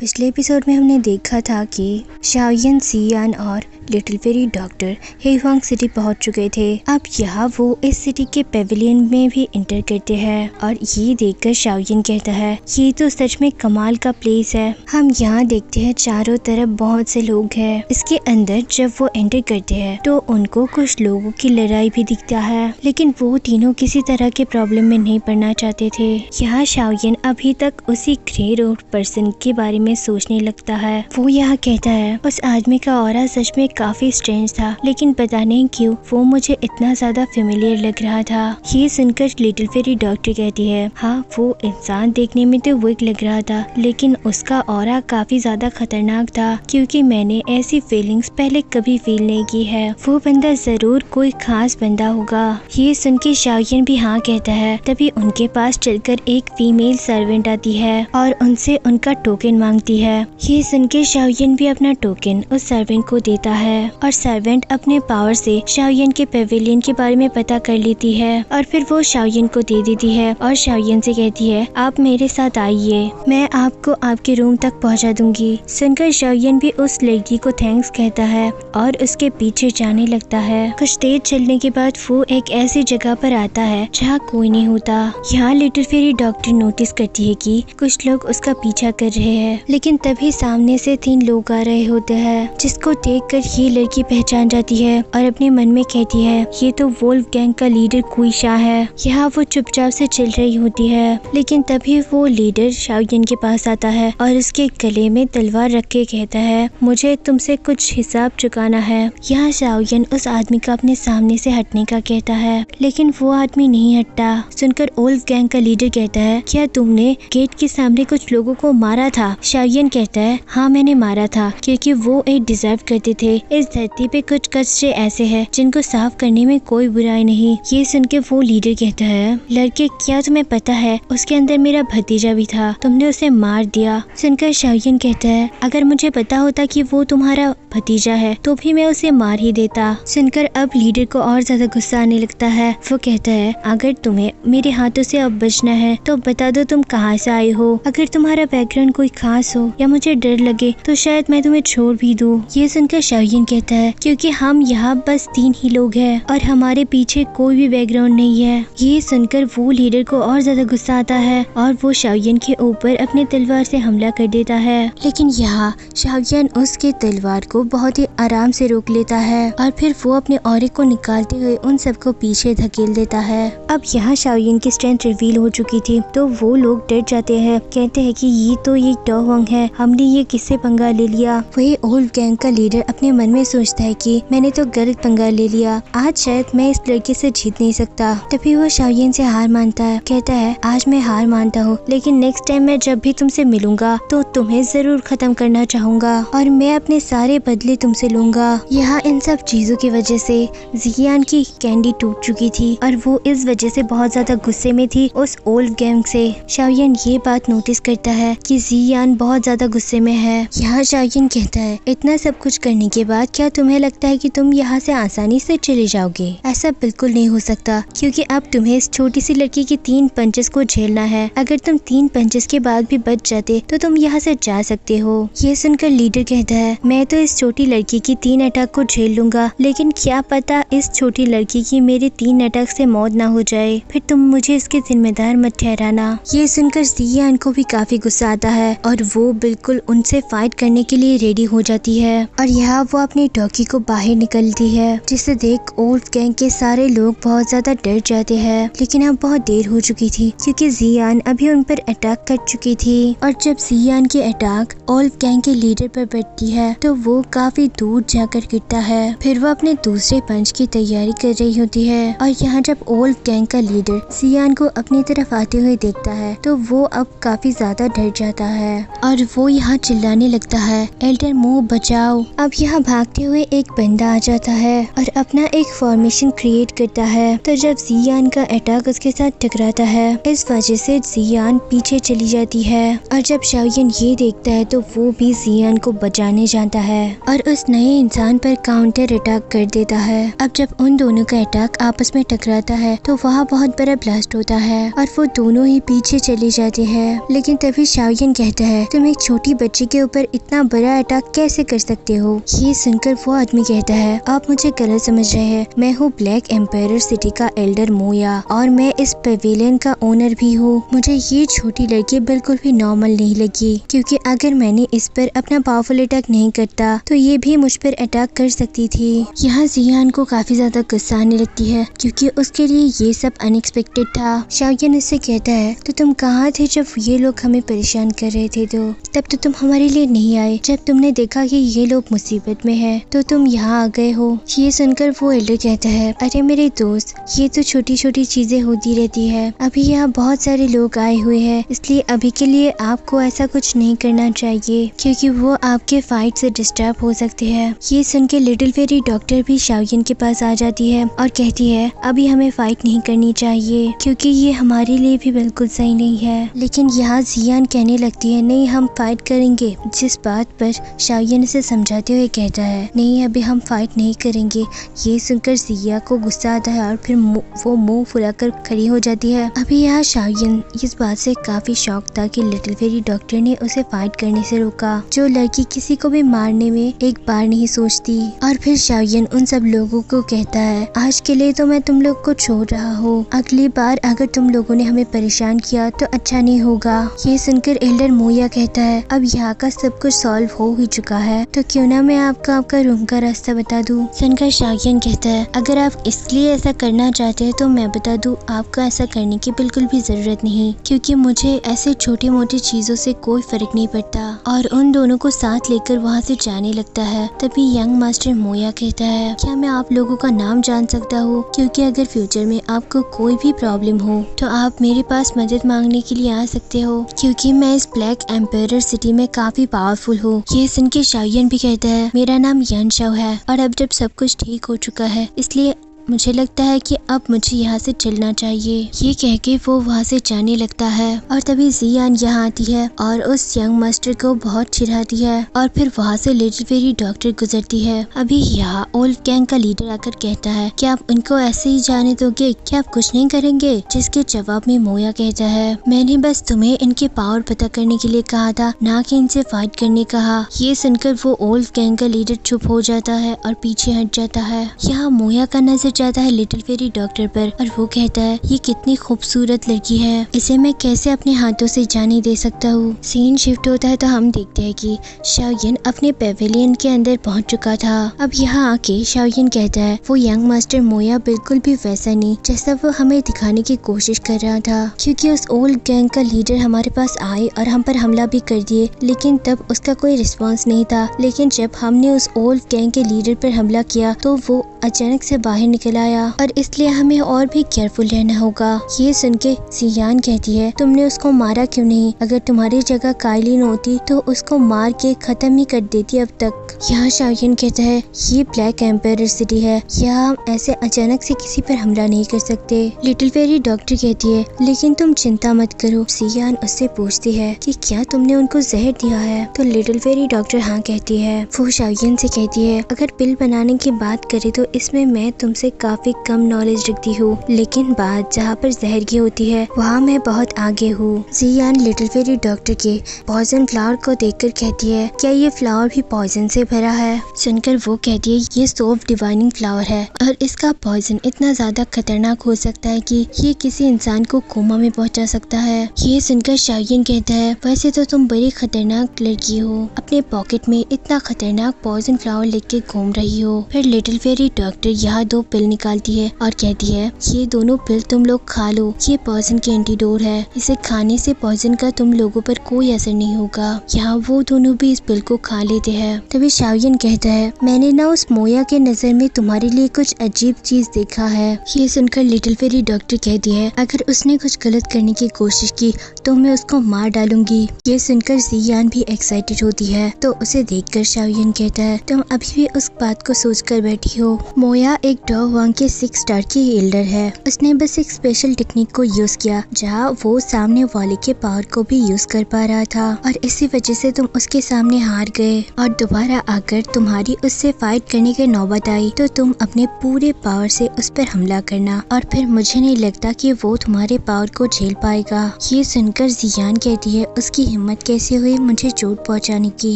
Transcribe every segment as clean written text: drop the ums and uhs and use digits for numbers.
पिछले एपिसोड में हमने देखा था कि शाओयन, जियान और लिटिल फेरी डॉक्टर हेहुआंग सिटी पहुंच चुके थे। अब यहाँ वो इस सिटी के पेविलियन में भी इंटर करते हैं और ये देखकर शाओयन कहता है ये तो सच में कमाल का प्लेस है। हम यहाँ देखते हैं चारों तरफ बहुत से लोग हैं। इसके अंदर जब वो एंटर करते हैं तो उनको कुछ लोगों की लड़ाई भी दिखता है, लेकिन वो तीनों किसी तरह के प्रॉब्लम में नहीं पड़ना चाहते थे। यहाँ शाओयन अभी तक उसी ग्रे रोड पर्सन के बारे में सोचने लगता है। वो यहाँ कहता है उस आदमी का ऑरा सच में काफी स्ट्रेंज था, लेकिन पता नहीं क्यों वो मुझे इतना ज्यादा फेमिलियर लग रहा था। ये सुनकर लिटिल फेरी डॉक्टर कहती है हाँ वो इंसान देखने में तो वीक लग रहा था, लेकिन उसका ऑरा काफी ज्यादा खतरनाक था, क्योंकि मैंने ऐसी फीलिंग्स पहले कभी फील नहीं की है। वो बंदा जरूर कोई खास बंदा होगा। ये सुन के शाओयन भी हाँ कहता है। तभी उनके पास चलकर एक फीमेल सर्वेंट आती है और उनसे उनका टोकन मांगती है। ये सुन के शाओयन भी अपना टोकन उस सर्वेंट को देता है और सर्वेंट अपने पावर से शाओयन के पेविलियन के बारे में पता कर लेती है और फिर वो शाओयन को दे देती है और शाओयन से कहती है आप मेरे साथ आइए, मैं आपको आपके रूम तक पहुंचा दूंगी। सुनकर शाओयन भी उस लड़की को थैंक्स कहता है और उसके पीछे जाने लगता है। कुछ देर चलने के बाद वो एक ऐसी जगह पर आता है जहाँ कोई नहीं होता। यहाँ लिटिल फेरी डॉक्टर नोटिस करती है कि कुछ लोग उसका पीछा कर रहे हैं, लेकिन तभी सामने से 3 लोग आ रहे होते हैं, जिसको देखकर ये लड़की पहचान जाती है और अपने मन में कहती है ये तो वोल्फ गैंग का लीडर कुईशा है। यहाँ वो चुपचाप से चल रही होती है, लेकिन तभी वो लीडर शाओयन के पास आता है और उसके गले में तलवार रख के कहता है मुझे तुमसे कुछ हिसाब चुकाना है। यहाँ शाओयन उस आदमी का अपने सामने से हटने का कहता है, लेकिन वो आदमी नहीं हटता। सुनकर वोल्फ गैंग का लीडर कहता है क्या तुमने गेट के सामने कुछ लोगों को मारा था? शाओयन कहता है हाँ मैंने मारा था, क्योंकि वो एक डिजर्व करते थे। इस धरती पे कुछ कचरे ऐसे हैं जिनको साफ करने में कोई बुराई नहीं। ये सुन के वो लीडर कहता है लड़के क्या तुम्हें पता है उसके अंदर मेरा भतीजा भी था, तुमने उसे मार दिया। सुनकर शाओयन कहता है अगर मुझे पता होता कि वो तुम्हारा भतीजा है तो भी मैं उसे मार ही देता। सुनकर अब लीडर को और ज्यादा गुस्सा आने लगता है। वो कहता है अगर तुम्हें मेरे हाथों से अब बचना है तो बता दो तुम कहाँ से आए हो। अगर तुम्हारा बैकग्राउंड कोई खास हो या मुझे डर लगे तो शायद मैं तुम्हें छोड़ भी दूँ। ये सुनकर शाओयन कहता है क्योंकि हम यहाँ बस 3 ही लोग हैं और हमारे पीछे कोई भी बैकग्राउंड नहीं है। ये सुनकर वो लीडर को और ज्यादा गुस्सा आता है और वो शाओयन के ऊपर अपने तलवार से हमला कर देता है, लेकिन यहाँ शाओयन उसके तलवार को बहुत ही आराम से रोक लेता है और फिर वो अपने ऑरे को निकालते हुए उन सबको पीछे धकेल देता है। अब यहाँ शाओयन की स्ट्रेंथ रिवील हो चुकी थी तो वो लोग डर जाते हैं, कहते हैं कि ये तो ये डोहुआंग है, हमने ये किससे पंगा ले लिया। वही वोल्फ गैंग का लीडर अपने मन में सोचता है कि मैंने तो गलत पंगा ले लिया, आज शायद मैं इस लड़के से जीत नहीं सकता। तभी वो शाओयन से हार मानता है, कहता है आज मैं हार मानता हूँ, लेकिन नेक्स्ट टाइम मैं जब भी तुमसे मिलूंगा तो तुम्हें जरूर खत्म करना चाहूंगा और मैं अपने सारे बदले तुमसे लूंगा। यहाँ इन सब चीजों की वजह से जियान की कैंडी टूट चुकी थी और वो इस वजह से बहुत ज्यादा गुस्से में थी उस वोल्फ गैंग से। शाओयन ये बात नोटिस करता है कि जियान बहुत ज्यादा गुस्से में है। यहाँ शाओयन कहता है इतना सब कुछ करने के बाद क्या तुम्हें लगता है कि तुम यहाँ से आसानी से चले जाओगे? ऐसा बिल्कुल नहीं हो सकता, क्योंकि अब तुम्हें इस छोटी सी लड़की की 3 पंचेस को झेलना है। अगर तुम 3 पंचेस के बाद भी बच जाते तो तुम यहाँ से जा सकते हो। ये सुनकर लीडर कहता है मैं तो इस छोटी लड़की की 3 अटैक को झेल लूंगा, लेकिन क्या पता इस छोटी लड़की की मेरे 3 अटैक से मौत ना हो जाए, फिर तुम मुझे इसके जिम्मेदार मत ठहराना। ये सुनकर जियान को भी काफी गुस्सा आता है और वो बिल्कुल उनसे फाइट करने के लिए रेडी हो जाती है और यहाँ वो अपनी डॉगी को बाहर निकलती है, जिसे देख वोल्फ गैंग के सारे लोग बहुत ज्यादा डर जाते हैं। लेकिन अब बहुत देर हो चुकी थी क्योंकि जियान अभी उन पर अटैक कर चुकी थी और जब जियान की अटैक वोल्फ गैंग के लीडर पर बढ़ती है तो वो काफी दूर जाकर गिरता है। फिर वो अपने दूसरे पंच की तैयारी कर रही होती है और यहाँ जब वोल्फ गैंग का लीडर जियान को अपनी तरफ आते हुए देखता है तो वो अब काफी ज्यादा डर जाता है और वो यहाँ चिल्लाने लगता है एल्डर मूव बचाओ। अब यहाँ भागते हुए एक बंदा आ जाता है और अपना एक फॉर्मेशन क्रिएट करता है। तो जब जियान का अटैक उसके साथ टकराता है इस वजह से जियान पीछे चली जाती है और जब शाओयन ये देखता है तो वो भी जियान को बचाने जाता है और उस नए इंसान पर काउंटर अटैक कर देता है। अब जब उन दोनों का अटैक आपस में टकराता है तो वहाँ बहुत बड़ा ब्लास्ट होता है और वो दोनों ही पीछे चले जाते हैं। लेकिन तभी शाओयन कहता है तुम एक छोटी बच्ची के ऊपर इतना बड़ा अटैक कैसे कर सकते हो। ये सुनकर वो आदमी कहता है, आप मुझे गलत समझ रहे हैं। मैं हूँ ब्लैक एम्पायर सिटी का एल्डर मोया और मैं इस पवेलियन का ओनर भी हूँ। मुझे ये छोटी लड़की बिल्कुल भी नॉर्मल नहीं लगी, क्योंकि अगर मैंने इस पर अपना पावरफुल अटैक नहीं करता तो ये भी मुझ पर अटैक कर सकती थी। यहाँ जियान को काफी ज्यादा गुस्सा आने लगती है, क्योंकि उसके लिए ये सब अनएक्सपेक्टेड था। शाओयन उससे कहता है, तो तुम कहाँ थे जब ये लोग हमें परेशान कर रहे थे? तब तो तुम हमारे लिए नहीं आए। जब तुमने देखा कि ये लोग मुसीबत में है तो तुम यहाँ आ गए हो। ये सुनकर वो एल्डर कहता है, अरे मेरे दोस्त, ये तो छोटी छोटी चीजें होती रहती है। अभी यहाँ बहुत सारे लोग आए हुए हैं, इसलिए अभी के लिए आपको ऐसा कुछ नहीं करना चाहिए, क्योंकि वो आपके फाइट से डिस्टर्ब हो सकते हैं। ये सुन के लिटिल फेरी डॉक्टर भी शाओयन के पास आ जाती है और कहती है, अभी हमें फाइट नहीं करनी चाहिए, क्योंकि ये हमारे लिए भी बिल्कुल सही नहीं है। लेकिन यहाँ जियान कहने लगती है, नहीं हम फाइट करेंगे। जिस बात पर शाओयन इसे समझाते हुए कहता है, नहीं अभी हम फाइट नहीं करेंगे। ये सुनकर जिया को गुस्सा आता है और फिर वो मुंह फुलाकर खड़ी हो जाती है। अभी यहाँ शाओयन इस बात से काफी शॉक था कि लिटिल फेरी डॉक्टर ने उसे फाइट करने से रोका। जो लड़की किसी को भी मारने में एक बार नहीं सोचती। और फिर शाओयन उन सब लोगों को कहता है, आज के लिए तो मैं तुम लोग को छोड़ रहा हूँ। अगली बार अगर तुम लोगों ने हमें परेशान किया तो अच्छा नहीं होगा। ये सुनकर एल्डर मोया कहता है, अब यहाँ का सब कुछ सॉल्व हो ही चुका है, तो क्यों ना मैं आपका रूम का रास्ता बता दूं। सुनकर शाओयन कहता है, अगर आप इसलिए ऐसा करना चाहते हैं तो मैं बता दूं, आपको ऐसा करने की बिल्कुल भी जरूरत नहीं, क्योंकि मुझे ऐसे छोटी मोटी चीजों से कोई फर्क नहीं पड़ता। और उन दोनों को साथ लेकर वहाँ से जाने लगता है। तभी यंग मास्टर मोया कहता है, क्या मैं आप लोगों का नाम जान सकता हूँ? क्योंकि अगर फ्यूचर में आपको कोई भी प्रॉब्लम हो तो आप मेरे पास मदद मांगने के लिए आ सकते हो, क्योंकि मैं इस ब्लैक एम्पायर सिटी में काफी पावरफुल हूँ। ये सुन के शाओयन भी कहता है, मेरा नाम यन शाओ है और अब जब सब कुछ ठीक हो चुका है इसलिए मुझे लगता है कि अब मुझे यहाँ से चलना चाहिए। ये कह के वो वहाँ से जाने लगता है। और तभी जियान यहाँ आती है और उस यंग मास्टर को बहुत चिढ़ाती है और फिर वहाँ से लिटिल फेरी डॉक्टर गुजरती है। अभी यहाँ ओल्ड गैंग का लीडर आकर कहता है, क्या आप उनको ऐसे ही जाने दोगे? क्या आप कुछ नहीं करेंगे? जिसके जवाब में मोया कहता है, मैंने बस तुम्हें इनके पावर पता करने के लिए कहा था, ना कि इनसे फाइट करने कहा। ये सुनकर वो ओल्ड गैंग का लीडर चुप हो जाता है और पीछे हट जाता है। यहाँ मोया का नजर जाता है लिटिल फेरी डॉक्टर पर और वो कहता है, ये कितनी खूबसूरत लड़की है, इसे मैं कैसे अपने हाथों से जाने दे सकता हूँ। सीन शिफ्ट होता है तो हम देखते हैं कि शाओयन अपने पेवेलियन के अंदर पहुँच चुका था। अब यहाँ आके शाओयन कहता है, वो यंग मास्टर मोया बिल्कुल भी वैसा नहीं जैसा वो हमें दिखाने की कोशिश कर रहा था, क्योंकि उस ओल्ड गैंग का लीडर हमारे पास आए और हम पर हमला भी कर दिए, लेकिन तब उसका कोई रिस्पॉन्स नहीं था। लेकिन जब हमने उस ओल्ड गैंग के लीडर पर हमला किया तो वो अचानक से बाहर निकल आया और इसलिए हमें और भी केयरफुल रहना होगा। ये सुन के जियान कहती है, तुमने उसको मारा क्यों नहीं? अगर तुम्हारी जगह काइलिन होती तो उसको मार के खत्म ही कर देती अब तक। यहाँ शाओयन कहता है, ये ब्लैक एम्पायर सिटी है, यहाँ हम ऐसे अचानक से किसी पर हमला नहीं कर सकते। लिटिल फेरी डॉक्टर कहती है, लेकिन तुम चिंता मत करो। जियान उससे पूछती है कि क्या तुमने उनको जहर दिया है? तो लिटिल फेरी डॉक्टर हाँ कहती है। वो शाओयन से कहती है, अगर पिल बनाने की बात करें तो इसमें मैं तुमसे काफी कम नॉलेज रखती हूँ, लेकिन बात जहाँ पर जहर की होती है वहाँ मैं बहुत आगे हूँ। जियान लिटिल फेरी डॉक्टर के पॉइजन फ्लावर को देखकर कहती है, क्या ये फ्लावर भी पॉइजन से भरा है? सुनकर वो कहती है, ये सॉफ्ट डिवाइनिंग फ्लावर है और इसका पॉइजन इतना ज्यादा खतरनाक हो सकता है कि ये किसी इंसान को कोमा में पहुँचा सकता है। ये सुनकर शाओयन कहता है, वैसे तो तुम बड़ी खतरनाक लड़की हो, अपने पॉकेट में इतना खतरनाक पॉइजन फ्लावर लेके घूम रही हो। फिर लिटिल फेरी डॉक्टर यहाँ 2 पिल निकालती है और कहती है, ये दोनों पिल तुम लोग खा लो, ये पॉइजन के एंटीडोट है, इसे खाने से पॉइजन का तुम लोगों पर कोई असर नहीं होगा। यहाँ वो दोनों भी इस पिल को खा लेते हैं। तभी शाओयन कहता है, मैंने ना उस मोया के नजर में तुम्हारे लिए कुछ अजीब चीज देखा है। ये सुनकर लिटिल फेरी डॉक्टर कहती है, अगर उसने कुछ गलत करने की कोशिश की तो मैं उसको मार डालूंगी। ये सुनकर जियान भी एक्साइटेड होती है तो उसे देखकर शाओयन कहता है, तुम अभी भी उस बात को सोच कर बैठी हो। मोया एक डॉग हुआंग के 6 स्टार की एल्डर है। उसने बस एक स्पेशल टेक्निक को यूज किया जहाँ वो सामने वाले के पावर को भी यूज कर पा रहा था और इसी वजह से तुम उसके सामने हार गए। और दोबारा आकर तुम्हारी उससे फाइट करने की नौबत आई तो तुम अपने पूरे पावर से उस पर हमला करना, और फिर मुझे नहीं लगता कि वो तुम्हारे पावर को झेल पाएगा। ये सुनकर जियान कहती है उसकी हिम्मत कैसे हुई मुझे चोट पहुंचाने की,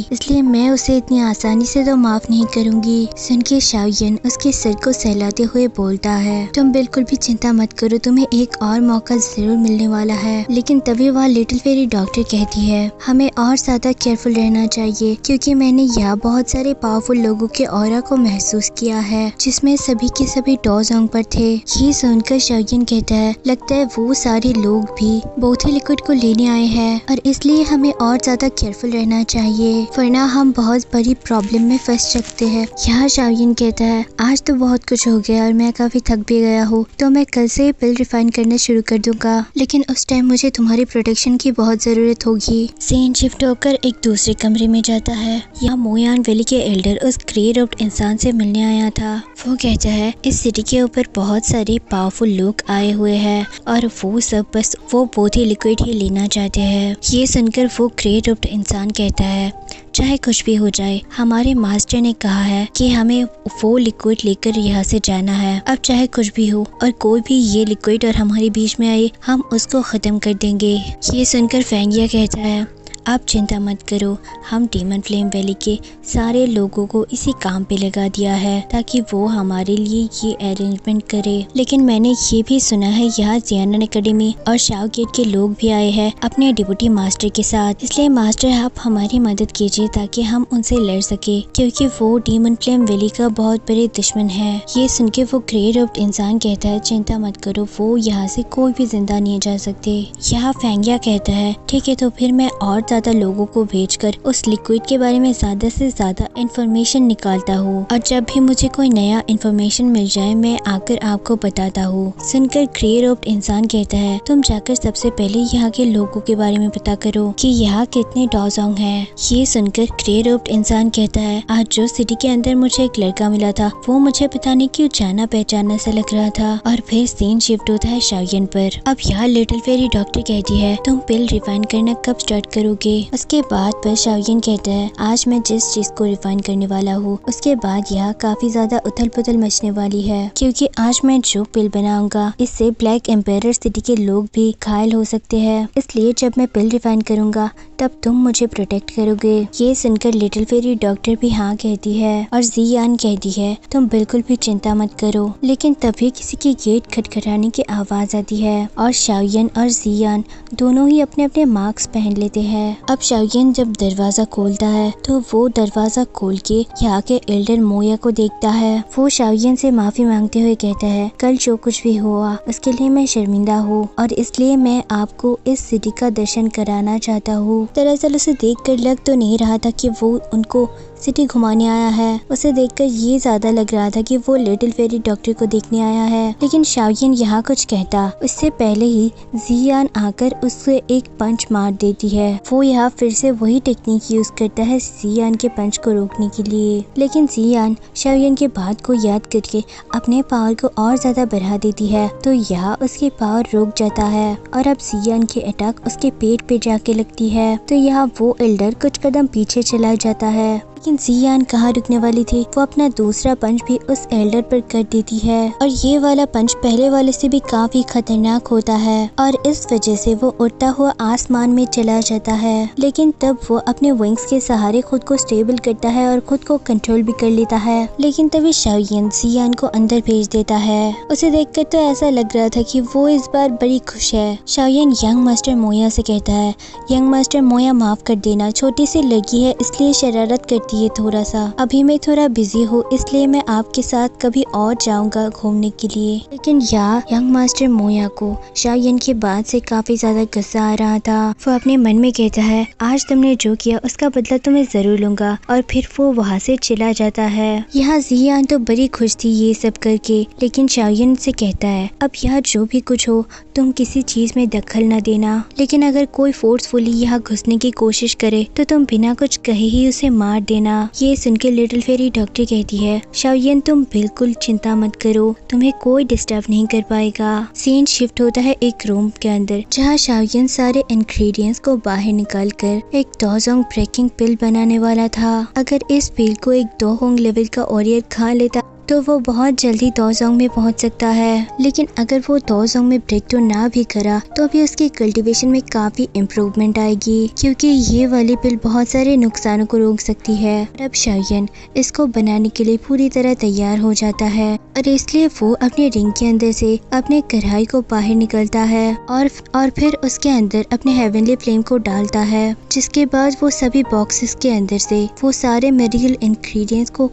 इसलिए मैं उसे इतनी आसानी से तो माफ नहीं करूंगी। सुन के शाओयन उसके सिर को सहलाते हुए बोलता है, तुम बिल्कुल भी चिंता मत करो, तुम्हें एक और मौका जरूर मिलने वाला है। लेकिन तभी वह लिटिल फेरी डॉक्टर कहती है, हमें और ज्यादा केयरफुल रहना चाहिए क्योंकि मैंने यहाँ बहुत सारे पावरफुल लोगों के ऑरा को महसूस किया है जिसमें सभी के सभी डोजोंग पर थे। ये सुनकर शाओयन कहता है, लगता है वो सारे लोग भी बोथी लिक्विड को लेने आए हैं और इसलिए हमें और ज्यादा केयरफुल रहना चाहिए, वरना हम बहुत बड़ी प्रॉब्लम में फंस सकते हैं। यहाँ शाओयन कहता है, आज तो बहुत कुछ हो गया और मैं काफी थक भी गया हूँ, तो मैं कल से पिल रिफाइन करना शुरू कर दूंगा, लेकिन उस टाइम मुझे तुम्हारी प्रोटेक्शन की बहुत जरूरत होगी। सेन शिफ्ट होकर एक दूसरे कमरे में जाता है। यहाँ मोयान वैली के एल्डर उस ग्रे रोब्ड इंसान से मिलने आया था। वो कहता है, इस सिटी के ऊपर बहुत सारे पावरफुल लोग आए हुए हैं और वो सब बस वो बोथी लिक्विड ही लेना चाहते हैं। ये सुनकर वो ग्रे रोब्ड इंसान कहता है, चाहे कुछ भी हो जाए, हमारे मास्टर ने कहा है कि हमें वो लिक्विड लेकर यहाँ से जाना है। अब चाहे कुछ भी हो और कोई भी ये लिक्विड और हमारे बीच में आए, हम उसको खत्म कर देंगे। ये सुनकर फेंगिया कहता है, आप चिंता मत करो, हम डीमन फ्लेम वैली के सारे लोगों को इसी काम पे लगा दिया है ताकि वो हमारे लिए ये अरेंजमेंट करे। लेकिन मैंने ये भी सुना है यहाँ जियानन एकेडमी और शाओ गेट के लोग भी आए हैं अपने डिप्टी मास्टर के साथ, इसलिए मास्टर आप हमारी मदद कीजिए ताकि हम उनसे लड़ सके क्योंकि वो डीमन फ्लेम वैली का बहुत बड़े दुश्मन है। ये सुन के वो ग्रे रोब्ड इंसान कहता है, चिंता मत करो, वो यहाँ से कोई भी जिंदा नहीं जा सकते। यहाँ फेंगिया कहता है, ठीक है, तो फिर मैं और ज्यादा लोगों को भेजकर उस लिक्विड के बारे में ज्यादा से ज्यादा इंफॉर्मेशन निकालता हूँ और जब भी मुझे कोई नया इंफॉर्मेशन मिल जाए मैं आकर आपको बताता हूँ। सुनकर ग्रे रोब्ड इंसान कहता है, तुम जाकर सबसे पहले यहाँ के लोगों के बारे में पता करो कि यहाँ कितने डोजोंग हैं। ये सुनकर ग्रे रोब्ड इंसान कहता है, आज जो सिटी के अंदर मुझे एक लड़का मिला था वो मुझे पता नहीं क्यों जाना पहचाना सा लग रहा था। और फिर सीन शिफ्ट होता है शाओयन पर। अब यहाँ लिटिल फेरी डॉक्टर कहती है, तुम पिल रिफाइन करना कब स्टार्ट करोगे? उसके बाद पर शाओयन कहता है, आज मैं जिस चीज को रिफाइन करने वाला हूँ उसके बाद यहाँ काफी ज्यादा उथल पुथल मचने वाली है क्योंकि आज मैं जो पिल बनाऊंगा इससे ब्लैक एम्पायर सिटी के लोग भी घायल हो सकते हैं, इसलिए जब मैं पिल रिफाइन करूंगा तब तुम मुझे प्रोटेक्ट करोगे। ये सुनकर लिटिल फेरी डॉक्टर भी हाँ कहती है और जियान कहती है, तुम बिल्कुल भी चिंता मत करो। लेकिन तभी किसी की गेट खटखटाने की आवाज आती है और शाओयन और जियान दोनों ही अपने अपने मास्क पहन लेते हैं। अब शाओयन जब दरवाजा खोलता है तो वो दरवाजा खोल के यहाँ के एल्डर मोया को देखता है। वो शाओयन से माफी मांगते हुए कहता है, कल जो कुछ भी हुआ उसके लिए मैं शर्मिंदा हूँ और इसलिए मैं आपको इस सिटी का दर्शन कराना चाहता हूँ। दरअसल उसे देखकर लग तो नहीं रहा था कि वो उनको सिटी घुमाने आया है, उसे देखकर ये ज्यादा लग रहा था कि वो लिटिल फेरी डॉक्टर को देखने आया है। लेकिन शाओयन यहाँ कुछ कहता उससे पहले ही जियान आकर उससे एक पंच मार देती है। वो यहाँ फिर से वही टेक्निक यूज करता है जियान के पंच को रोकने के लिए, लेकिन जियान शाओयन के बात को याद करके अपने पावर को और ज्यादा बढ़ा देती है तो यहाँ उसकी पावर रुक जाता है और अब जियान की अटैक उसके पेट पे जाके लगती है तो यहाँ वो एल्डर कुछ कदम पीछे चला जाता है। लेकिन जियान कहाँ रुकने वाली थी, वो अपना दूसरा पंच भी उस एल्डर पर कर देती है और ये वाला पंच पहले वाले से भी काफी खतरनाक होता है और इस वजह से वो उड़ता हुआ आसमान में चला जाता है। लेकिन तब वो अपने विंग्स के सहारे खुद को स्टेबल करता है और खुद को कंट्रोल भी कर लेता है। लेकिन तभी शाओयन जियान को अंदर भेज देता है। उसे देखकर तो ऐसा लग रहा था कि वो इस बार बड़ी खुश है। शाओयन यंग मास्टर मोया से कहता है, यंग मास्टर मोया माफ कर देना, छोटी सी लड़की है इसलिए शरारत करती है थोड़ा सा, अभी मैं थोड़ा बिजी हूँ इसलिए मैं आपके साथ कभी और जाऊंगा घूमने के लिए। लेकिन यंग मास्टर मोया को शाओयन की बात से काफी ज्यादा गुस्सा आ रहा था। वो अपने मन में कहता है, आज तुमने जो किया उसका बदला तो मैं जरूर लूंगा और फिर वो वहाँ से चला जाता है। यहाँ जियान तो बड़ी खुश थी ये सब करके, लेकिन शाओयन से कहता है, अब यहाँ जो भी कुछ हो तुम किसी चीज में दखल न देना, लेकिन अगर कोई फोर्सफुली यहाँ घुसने की कोशिश करे तो तुम बिना कुछ कहे ही उसे मार देना। लेना। ये सुनकर लिटिल फेरी डॉक्टर कहती है, शाओयिन तुम बिल्कुल चिंता मत करो, तुम्हें कोई डिस्टर्ब नहीं कर पाएगा। सीन शिफ्ट होता है एक रूम के अंदर जहाँ शाओयिन सारे इंग्रेडिएंट्स को बाहर निकाल कर एक दोजोंग ब्रेकिंग पिल बनाने वाला था। अगर इस पिल को एक दोहोंग लेवल का वॉरियर खा लेता तो वो बहुत जल्दी दोजोंग में पहुंच सकता है, लेकिन अगर वो दोजोंग में ब्रेक तो ना भी करा तो भी उसकी कल्टीवेशन में काफी इम्प्रूवमेंट आएगी, क्योंकि ये वाली पिल बहुत सारे नुकसानों को रोक सकती है। अब शाओयिन इसको बनाने के लिए पूरी तरह तैयार हो जाता है और इसलिए वो अपने रिंग के अंदर से अपने कढ़ाई को बाहर निकलता है और फिर उसके अंदर अपने हेवनली फ्लेम को डालता है, जिसके बाद वो सभी बॉक्सेस के अंदर से वो सारे मेडिकल इंग्रेडिएंट्स को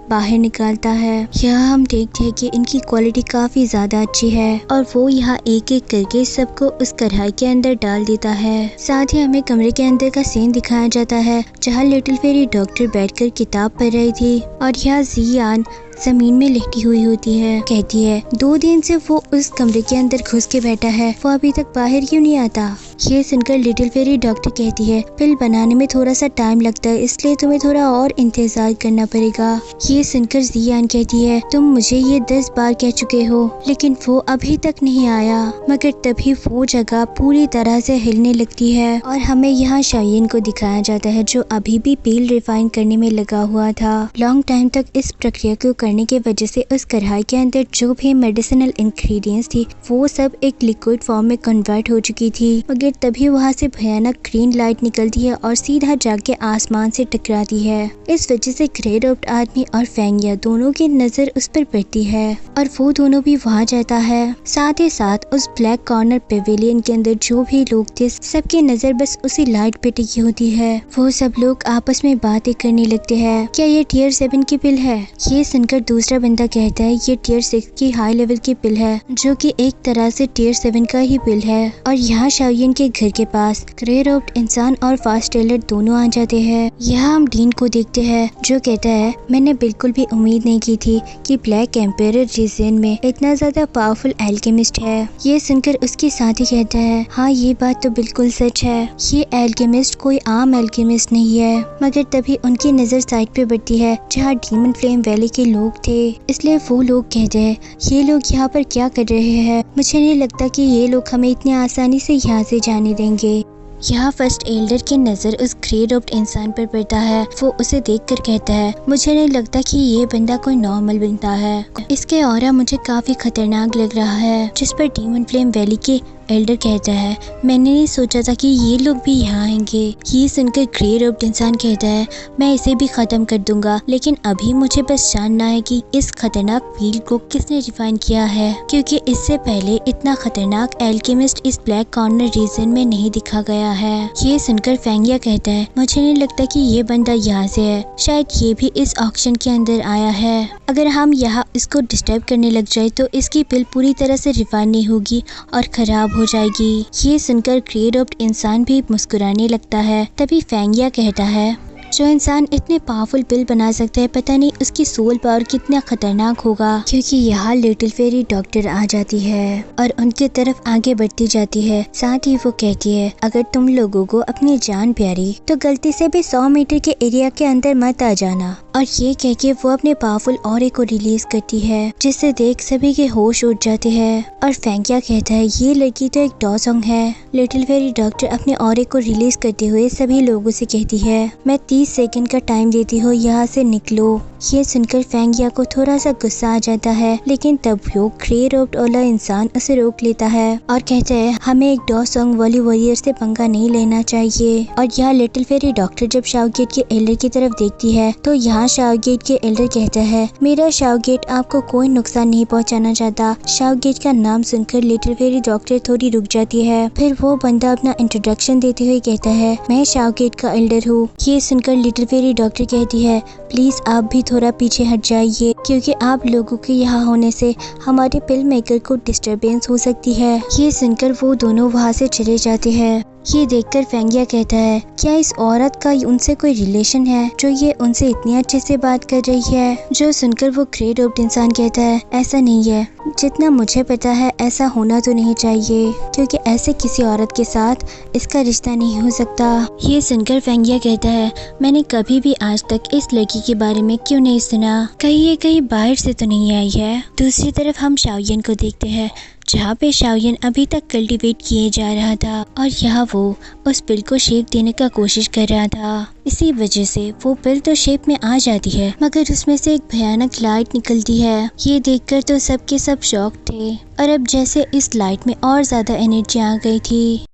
बाहर निकालता है। यहाँ हम देखते हैं कि इनकी क्वालिटी काफी ज्यादा अच्छी है और वो यहाँ एक एक करके सबको उस कढ़ाई के अंदर डाल देता है। साथ ही हमें कमरे के अंदर का सीन दिखाया जाता है जहाँ लिटिल फेरी डॉक्टर बैठकर किताब पढ़ रही थी और यहाँ जियान जमीन में लेटी हुई होती है। कहती है 2 दिन से वो उस कमरे के अंदर घुस के बैठा है, वो अभी तक बाहर क्यों नहीं आता। ये सुनकर लिटिल फेरी डॉक्टर कहती है पिल बनाने में थोड़ा सा टाइम लगता है, इसलिए तुम्हें थोड़ा और इंतजार करना पड़ेगा। ये सुनकर जियान कहती है तुम मुझे ये 10 बार कह चुके हो, लेकिन वो अभी तक नहीं आया। मगर तभी वो जगह पूरी तरह से हिलने लगती है और हमें यहाँ शाओयिन को दिखाया जाता है जो अभी भी पील रिफाइन करने में लगा हुआ था। लॉन्ग टाइम तक इस प्रक्रिया को करने की वजह से उस कढ़ाई के अंदर जो भी मेडिसिनल इंग्रेडिएंट्स थी वो सब एक लिक्विड फॉर्म में कन्वर्ट हो चुकी थी। मगर तभी वहाँ से भयानक ग्रीन लाइट निकलती है और सीधा जाके आसमान से टकराती है। इस वजह से ग्रे रोब्ड आदमी और फेंगिया दोनों की नजर उस पर पड़ती है और वो दोनों भी वहाँ जाता है। साथ ही साथ उस ब्लैक कॉर्नर पेविलियन के अंदर जो भी लोग थे सबकी नजर बस उसी लाइट पे टिकी होती है। वो सब लोग आपस में बातें करने लगते हैं, क्या ये टियर 7 की पिल है। ये सुनकर दूसरा बंदा कहता है ये टियर 6 की हाई लेवल की पिल है, जो कि एक तरह से टियर 7 का ही पिल है। और यहाँ शाओयिन के घर के पास ग्रे रोब्ड इंसान और फास्ट टेलर दोनों आ जाते हैं। यहाँ हम डीन को देखते हैं जो कहता है मैंने बिल्कुल भी उम्मीद नहीं की थी कि ब्लैक एम्पायर रीजन में इतना ज्यादा पावरफुल एल्केमिस्ट है। ये सुनकर उसके साथी कहता है हाँ ये बात तो बिल्कुल सच है, ये एल्केमिस्ट कोई आम एल्केमिस्ट नहीं है। मगर तभी उनकी नजर साइड पे बढ़ती है जहाँ डीमन फ्लेम वैली के लोग थे, इसलिए वो लोग कहते हैं ये लोग यहाँ पर क्या कर रहे हैं, मुझे नहीं लगता कि ये लोग हमें इतनी आसानी से यहाँ से जाने देंगे। यहाँ फर्स्ट एल्डर की नजर उस ग्रे रोब्ड इंसान पर पड़ता है। वो उसे देखकर कहता है मुझे नहीं लगता कि ये बंदा कोई नॉर्मल बंदा है, इसके ऑरा मुझे काफी खतरनाक लग रहा है। जिस पर डीमन फ्लेम वैली के एल्डर कहता है मैंने नहीं सोचा था कि ये लोग भी यहाँ आएंगे। ये सुनकर ग्रे रोब्ड इंसान कहता है मैं इसे भी खत्म कर दूंगा, लेकिन अभी मुझे बस जानना है कि इस खतरनाक फील्ड को किसने डिफाइन किया है, क्योंकि इससे पहले इतना खतरनाक एल्केमिस्ट इस ब्लैक कॉर्नर रीजन में नहीं दिखा गया है। ये सुनकर फेंगिया कहता है मुझे नहीं लगता कि ये बंदा यहाँ से है, शायद ये भी इस ऑक्शन के अंदर आया है। अगर हम यहाँ इसको डिस्टर्ब करने लग जाए तो इसकी पिल पूरी तरह से रिफाइन नहीं होगी और खराब हो जाएगी। ये सुनकर ग्रे रोब्ड इंसान भी मुस्कुराने लगता है। तभी फेंगिया कहता है जो इंसान इतने पावरफुल पिल बना सकता है पता नहीं उसकी सोल पावर कितना खतरनाक होगा। क्योंकि यहाँ लिटिल फेरी डॉक्टर आ जाती है और उनकी तरफ आगे बढ़ती जाती है। साथ ही वो कहती है अगर तुम लोगों को अपनी जान प्यारी तो गलती से भी 100 मीटर के एरिया के अंदर मत आ जाना। और ये कह के वो अपने पावरफुल ऑरे को रिलीज करती है, जिससे देख सभी के होश उड़ जाते हैं। और फेंकिया कहता है ये लड़की तो एक डॉसोंग है। लिटिल फेरी डॉक्टर अपने ऑरे को रिलीज करते हुए सभी लोगों से कहती है मैं 30 सेकंड का टाइम देती हूँ, यहाँ से निकलो। ये सुनकर फेंगिया को थोड़ा सा गुस्सा आ जाता है, लेकिन तब वो ग्रे रोब्ड वाला इंसान उसे रोक लेता है और कहता है हमें एक डॉसोंग वाली वॉरियर से पंगा नहीं लेना चाहिए। और यहाँ लिटिल फेरी डॉक्टर जब शाओगेट के एल्डर की तरफ देखती है तो यहाँ शाओगेट के एल्डर कहता है मेरा शाओगेट आपको कोई नुकसान नहीं पहुँचाना चाहता। शाओगेट का नाम सुनकर लिटिल फेरी डॉक्टर थोड़ी रुक जाती है। फिर वो बंदा अपना इंट्रोडक्शन देते हुए कहता है मैं शाओगेट का एल्डर हूँ। ये सुनकर लिटिल फेरी डॉक्टर कहती है प्लीज आप भी थोड़ा पीछे हट जाइए, क्योंकि आप लोगों के यहाँ होने से हमारे पिल मेकर को डिस्टरबेंस हो सकती है। ये सुनकर वो दोनों वहाँ से चले जाते हैं। ये देखकर फेंगिया कहता है, क्या इस औरत का उनसे कोई रिलेशन है जो ये उनसे इतनी अच्छे से बात कर रही है? जो सुनकर वो ग्रे रोब्ड इंसान कहता है, ऐसा नहीं है, जितना मुझे पता है ऐसा होना तो नहीं चाहिए, क्योंकि ऐसे किसी औरत के साथ इसका रिश्ता नहीं हो सकता। ये सुनकर फेंगिया कहता है, मैंने कभी भी आज तक इस लड़की के बारे में क्यों नहीं सुना, कहीं ये कहीं बाहर से तो नहीं आई है। दूसरी तरफ हम शाओयन को देखते हैं, जहाँ पे शाओयन अभी तक कल्टीवेट किए जा रहा था और यहाँ वो उस पिल को शेप देने का कोशिश कर रहा था। इसी वजह से वो पिल तो शेप में आ जाती है, मगर उसमें से एक भयानक लाइट निकलती है। ये देखकर तो सब के सब शॉक थे और अब जैसे इस लाइट में और ज्यादा एनर्जी आ गई थी।